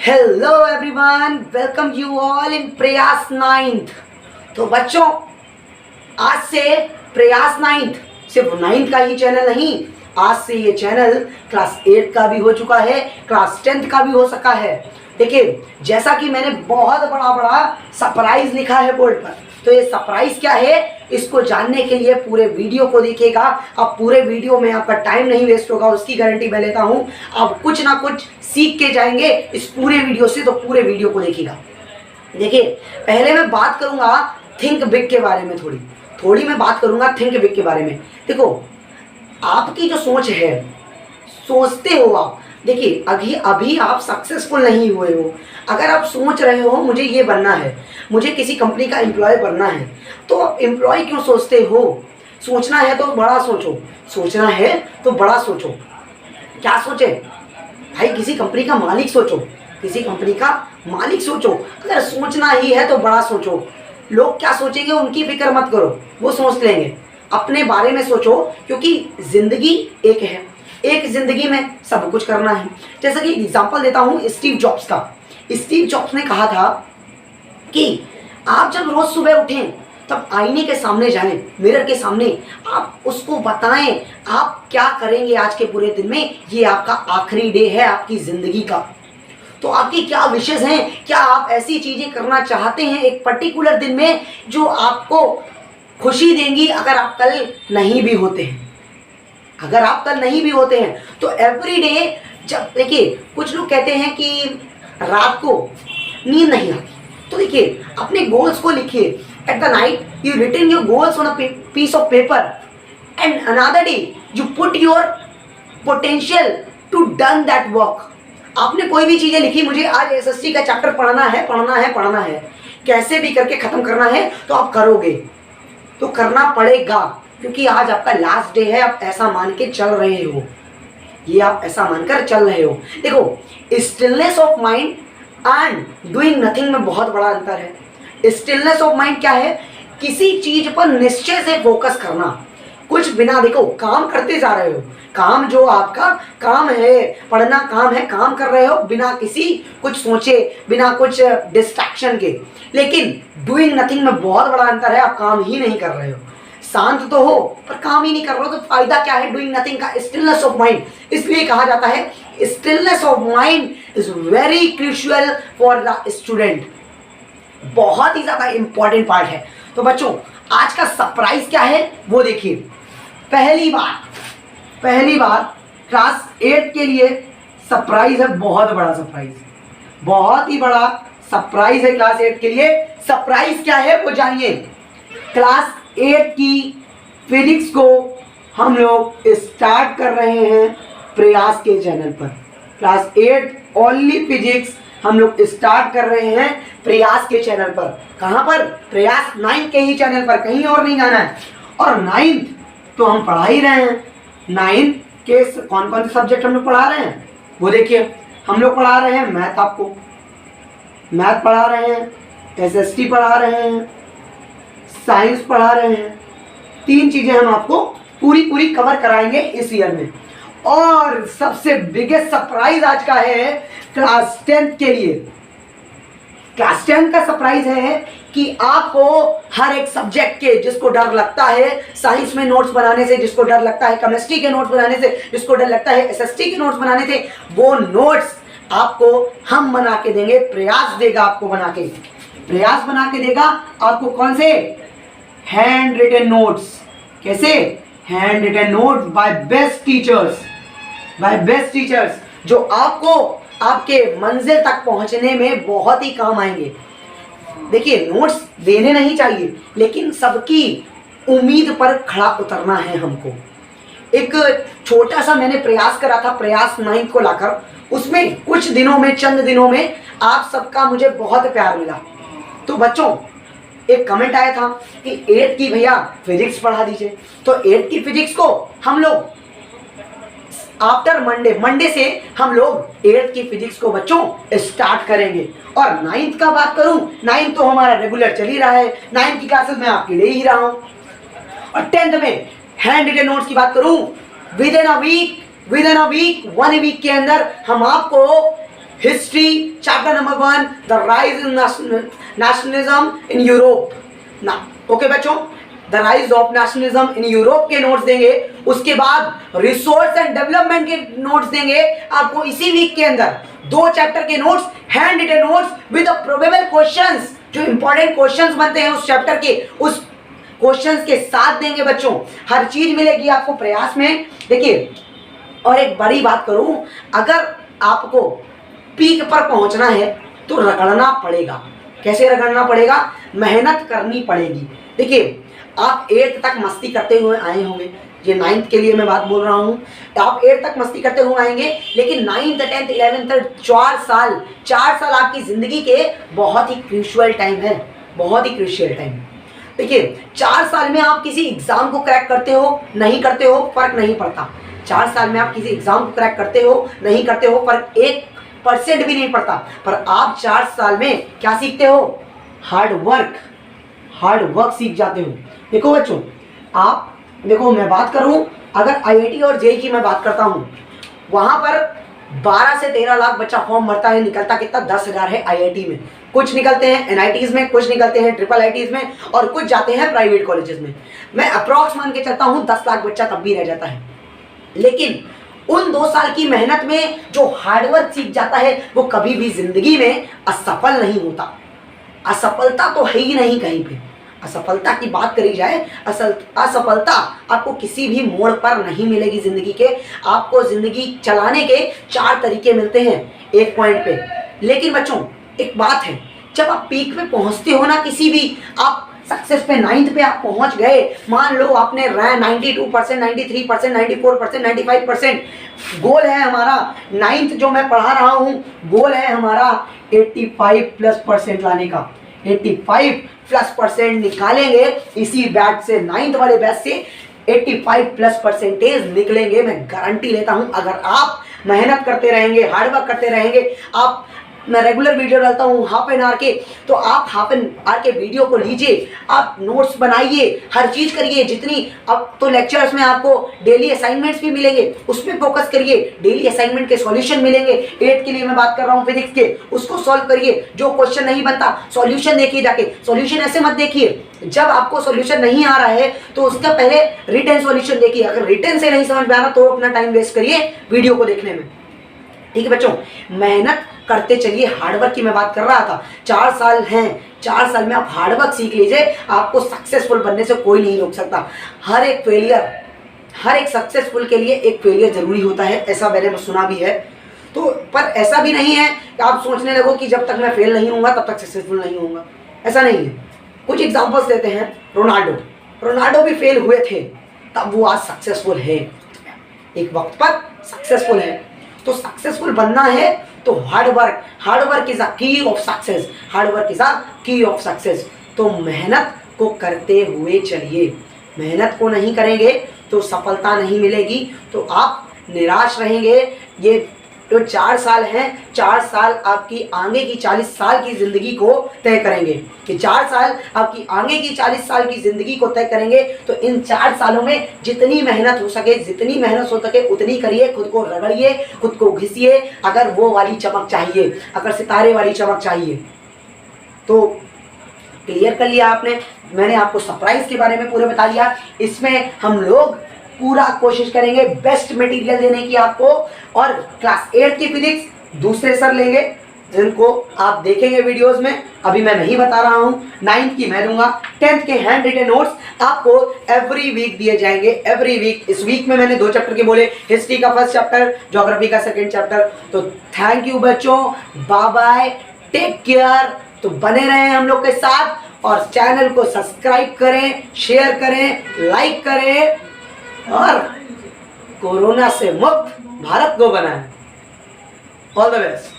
Hello everyone, welcome you all in प्रयास ninth. तो बच्चों, आज से प्रयास नाइन्थ सिर्फ नाइन्थ का ही चैनल नहीं, आज से ये चैनल क्लास 8 का भी हो चुका है, क्लास 10th का भी हो सका है। देखिए, जैसा कि मैंने बहुत बड़ा सरप्राइज लिखा है बोर्ड पर, तो ये सरप्राइज क्या है इसको जानने के लिए पूरे वीडियो को देखिएगा। अब पूरे वीडियो में आपका टाइम नहीं वेस्ट होगा, उसकी गारंटी मैं लेता हूँ। आप कुछ ना कुछ सीख के जाएंगे इस पूरे वीडियो से, तो पूरे वीडियो को देखिएगा। देखिए, पहले मैं बात करूंगा थिंक बिग के बारे में, थोड़ी मैं बात करूंगा थिंक बिग के बारे में। देखो, आपकी जो सोच है, सोचते हो आप, देखिए अभी आप सक्सेसफुल नहीं हुए हो। अगर आप सोच रहे हो मुझे ये बनना है, मुझे किसी कंपनी का एम्प्लॉय बनना है, तो आप एम्प्लॉय क्यों सोचते हो? सोचना है तो बड़ा सोचो, सोचना है तो बड़ा सोचो। क्या सोचे भाई? किसी कंपनी का मालिक सोचो, किसी कंपनी का मालिक सोचो। अगर सोचना ही है तो बड़ा सोचो। लोग क्या सोचेंगे उनकी फिक्र मत करो, वो सोच लेंगे। अपने बारे में सोचो, क्योंकि जिंदगी एक है, एक जिंदगी में सब कुछ करना है। जैसे कि एग्जांपल देता हूँ स्टीव जॉब्स का। स्टीव जॉब्स ने कहा था कि आप जब रोज सुबह उठें तब आईने के सामने जाएं, मिरर के सामने, आप उसको बताएं आप क्या करेंगे आज के पूरे दिन में। ये आपका आखिरी डे है आपकी जिंदगी का, तो आपकी क्या विशेष हैं? क्या आप ऐसी चीजें करना चाहते हैं एक पर्टिकुलर दिन में जो आपको खुशी देंगी अगर आप कल नहीं भी होते हैं? अगर आप कल नहीं भी होते हैं तो एवरी डे, जब देखिए कुछ लोग कहते हैं कि रात को नींद नहीं आती, तो देखिए अपने गोल्स को लिखिए। At the night you written your goals on a piece of paper, and another day you put your potential to done that work. आपने कोई भी चीजें लिखी, मुझे आज एसएसटी का चैप्टर पढ़ना है, कैसे भी करके खत्म करना है, तो आप करोगे, तो करना पड़ेगा, क्योंकि आज आपका लास्ट डे है। आप ऐसा मान के चल रहे हो, ये आप ऐसा मानकर चल रहे हो। देखो, stillness of mind and doing nothing में बहुत बड़ा अंतर है। स्टिलनेस ऑफ माइंड क्या है? किसी चीज पर निश्चय से फोकस करना, कुछ बिना, देखो काम करते जा रहे हो, काम जो आपका काम है, पढ़ना काम है, काम कर रहे हो बिना किसी कुछ सोचे, बिना कुछ डिस्ट्रैक्शन के। लेकिन डूइंग नथिंग में बहुत बड़ा अंतर है, आप काम ही नहीं कर रहे हो, शांत तो हो पर काम ही नहीं कर रहे हो, तो फायदा क्या है डूइंग नथिंग का? Stillness of mind. इसलिए कहा जाता है stillness of mind is very crucial for the student, बहुत ही ज्यादा इंपॉर्टेंट पार्ट है। तो बच्चों, आज का सरप्राइज क्या है वो देखिए। पहली बार क्लास 8 के लिए सरप्राइज है, बहुत बड़ा सरप्राइज, बहुत ही बड़ा सरप्राइज है क्लास 8 के लिए। सरप्राइज क्या है वो जानिए। क्लास 8 की फिजिक्स को हम लोग स्टार्ट कर रहे हैं प्रयास के चैनल पर। क्लास 8 ओनली फिजिक्स हम लोग स्टार्ट कर रहे हैं प्रयास के चैनल पर। कहाँ पर? प्रयास 9 के ही चैनल पर, कहीं और नहीं जाना है। और 9th तो हम पढ़ा ही रहे हैं। 9th के कौन कौन से सब्जेक्ट हम लोग पढ़ा रहे हैं वो देखिए। हम लोग पढ़ा रहे हैं मैथ, आपको मैथ पढ़ा रहे हैं, एसएसटी पढ़ा रहे हैं, साइंस पढ़ा रहे हैं। 3 चीजें हम आपको पूरी कवर कराएंगे इस ईयर में। और सबसे बिगेस्ट सरप्राइज आज का है क्लास 10th के लिए। क्लास 10 का सरप्राइज है कि आपको हर एक सब्जेक्ट के, जिसको डर लगता है साइंस में नोट्स बनाने से, जिसको डर लगता है केमिस्ट्री के नोट्स बनाने से, जिसको डर लगता है एसएसटी के नोट्स बनाने से, वो नोट्स आपको हम बना के देंगे। प्रयास देगा आपको बना के, प्रयास बना के देगा आपको। कौन से? Hand written notes. कैसे? Handwritten note by best teachers, by best teachers, जो आपको आपके मंजिल तक पहुंचने में बहुत ही काम आएंगे। देखिए, नोट्स देने नहीं चाहिए, लेकिन सबकी उम्मीद पर खड़ा उतरना है हमको। एक छोटा सा मैंने प्रयास करा था प्रयास 9 को लाकर, उसमें कुछ दिनों में, चंद दिनों में आप सबका मुझे बहुत प्यार मिला। तो बच्चों, एक कमेंट आया था कि 8 की भैया फिजिक्स पढ़ा दीजिए। तो 8 की फिजिक्स को हम लोग आफ्टर मंडे से हम लोग 8 की फिजिक्स को बच्चों स्टार्ट करेंगे। और 9th का बात करूं, 9th तो हमारा रेगुलर चल ही रहा है, 9th की क्लासेस में आपके ले ही रहा हूं। और 10th में हैंड रिटन नोट्स की बात करूं, within a week 1 week के अंदर हम आपको history chapter number 1, the rise in nationalism in Europe ना। ओके बच्चों, the rise of nationalism in Europe के नोट्स देंगे। उसके बाद रिसोर्स एंड डेवलपमेंट के नोट्स देंगे आपको इसी वीक के अंदर। 2 चैप्टर के notes, hand written notes with probable questions, जो इंपॉर्टेंट क्वेश्चंस बनते हैं उस चैप्टर के, उस क्वेश्चंस के साथ देंगे बच्चों। हर चीज मिलेगी आपको प्रयास में। देखिए, और एक बड़ी बात करूं, अगर आपको पीक पर पहुंचना है तो रगड़ना पड़ेगा। कैसे रगड़ना पड़ेगा? मेहनत करनी पड़ेगी। देखिए, आप 8th तक मस्ती करते हुए आए होंगे, ये 9th के लिए मैं बात बोल रहा हूँ। आप 8th तक मस्ती करते हुए आएंगे, लेकिन 9th 10th 11th 4 साल आपकी जिंदगी के बहुत ही क्रूशियल टाइम है, बहुत ही क्रूशियल टाइम। देखिए, 4 साल में आप किसी एग्जाम को क्रैक करते हो नहीं करते हो फर्क नहीं पड़ता। 4 साल में आप किसी एग्जाम को क्रैक करते हो नहीं करते हो फर्क 1% भी नहीं पड़ता। पर आप 4 साल में क्या सीखते हो? हार्ड वर्क सीख जाते हो। देखो बच्चों, आप देखो, मैं बात करूं, अगर आईआईटी और जेईई की मैं बात करता हूं, वहां पर 12 से 13 लाख बच्चा फॉर्म भरता है, निकलता कितना? 10,000 है आईआईटी में। कुछ निकलते हैं एनआईटीज में, कुछ निकलते हैं ट्रिपल आईटीज में, और कुछ जाते हैं प्राइवेट कॉलेजेस में। मैं अप्रॉक्स मान के चलता हूं 10 लाख बच्चा तब भी रह जाता है। लेकिन उन 2 साल की मेहनत में जो हार्डवर्क सीख जाता है वो कभी भी जिंदगी में असफल नहीं होता। असफलता तो है ही नहीं कहीं पे। असफलता की बात करी जाए, असफलता आपको किसी भी मोड़ पर नहीं मिलेगी जिंदगी के। आपको जिंदगी चलाने के 4 तरीके मिलते हैं एक पॉइंट पे। लेकिन बच्चों, एक बात है, जब आप पीक पे पहुंचते हो ना, किसी भी आप सक्सेस पे 9th पे आप पहुंच गए, मान लो आपने रैंक 92%, 93%, 94%, 95%, गोल है हमारा 9th जो मैं पढ़ा रहा हूं, गोल है हमारा 85+% लाने का। 85+% निकालेंगे इसी बैच से, 9th वाले बैच से 85+% निकलेंगे, मैं गारंटी लेता हूं। अगर आप मेहनत करते रहेंगे, हार्डवर्क करते रहेंगे, आप, मैं रेगुलर वीडियो डालता हूँ हाफ एन आवर के, तो आप हाफ एन आवर के वीडियो को लीजिए, आप नोट्स बनाइए, हर चीज़ करिए जितनी। अब तो लेक्चर्स में आपको डेली असाइनमेंट्स भी मिलेंगे, उस पर फोकस करिए। डेली असाइनमेंट के सॉल्यूशन मिलेंगे, 8th के लिए मैं बात कर रहा हूँ फिजिक्स के, उसको सॉल्व करिए। जो क्वेश्चन नहीं बनता सॉल्यूशन देखिए जाके। सॉल्यूशन ऐसे मत देखिए, जब आपको सॉल्यूशन नहीं आ रहा है तो उसका पहले रिटन सॉल्यूशन देखिए। अगर रिटन से नहीं समझ में आ रहा तो अपना टाइम वेस्ट करिए वीडियो को देखने में। ठीक है बच्चों, मेहनत करते चलिए। हार्डवर्क की मैं बात कर रहा था, 4 साल हैं, 4 साल में आप हार्डवर्क सीख लीजिए, आपको सक्सेसफुल बनने से कोई नहीं रोक सकता। हर एक सक्सेसफुल के लिए एक फेलियर जरूरी होता है, ऐसा मैंने सुना भी है। तो पर ऐसा भी नहीं है कि आप सोचने लगो कि जब तक मैं फेल नहीं होऊंगा तब तक सक्सेसफुल नहीं होऊंगा, ऐसा नहीं है। कुछ एग्जाम्पल्स देते हैं। रोनाल्डो भी फेल हुए थे, तब वो आज सक्सेसफुल है, एक वक्त पर सक्सेसफुल है। तो सक्सेसफुल बनना है तो हार्डवर्क इज अ की of success, hard work is a की ऑफ सक्सेस। तो मेहनत को करते हुए चलिए, मेहनत को नहीं करेंगे तो सफलता नहीं मिलेगी, तो आप निराश रहेंगे। ये जो 4 साल हैं, 4 साल आपकी आगे की 40 साल की ज़िंदगी को तय करेंगे। कि 4 साल आपकी आगे की 40 साल की ज़िंदगी को तय करेंगे। तो इन 4 सालों में जितनी मेहनत हो सके, जितनी मेहनत हो सके उतनी करिए, खुद को रगड़िए, खुद को घिसिए। अगर वो वाली चमक चाहिए, अगर सितारे वाली चमक चाहिए तो क्लियर कर लिया आपने। मैंने आपको सरप्राइज के बारे में पूरे बता दिया। इसमें हम लोग पूरा कोशिश करेंगे बेस्ट मटेरियल देने की आपको। और क्लास 8 की फिजिक्स दूसरे सर लेंगे जिनको आप देखेंगे वीडियोस में, अभी मैं नहीं बता रहा हूँ। 9th की मैं दूंगा, 10th के हैंड रिटन नोट्स आपको एवरी वीक दिए जाएंगे, एवरी वीक। इस वीक में मैंने 2 चैप्टर के बोले, हिस्ट्री का 1st चैप्टर, ज्योग्राफी का 2nd चैप्टर। तो थैंक यू बच्चों, बाय बाय, टेक केयर। तो बने रहें हम लोग के साथ और चैनल को सब्सक्राइब करें, शेयर करें, लाइक करें और कोरोना से मुक्त भारत को बनाएं। All the best.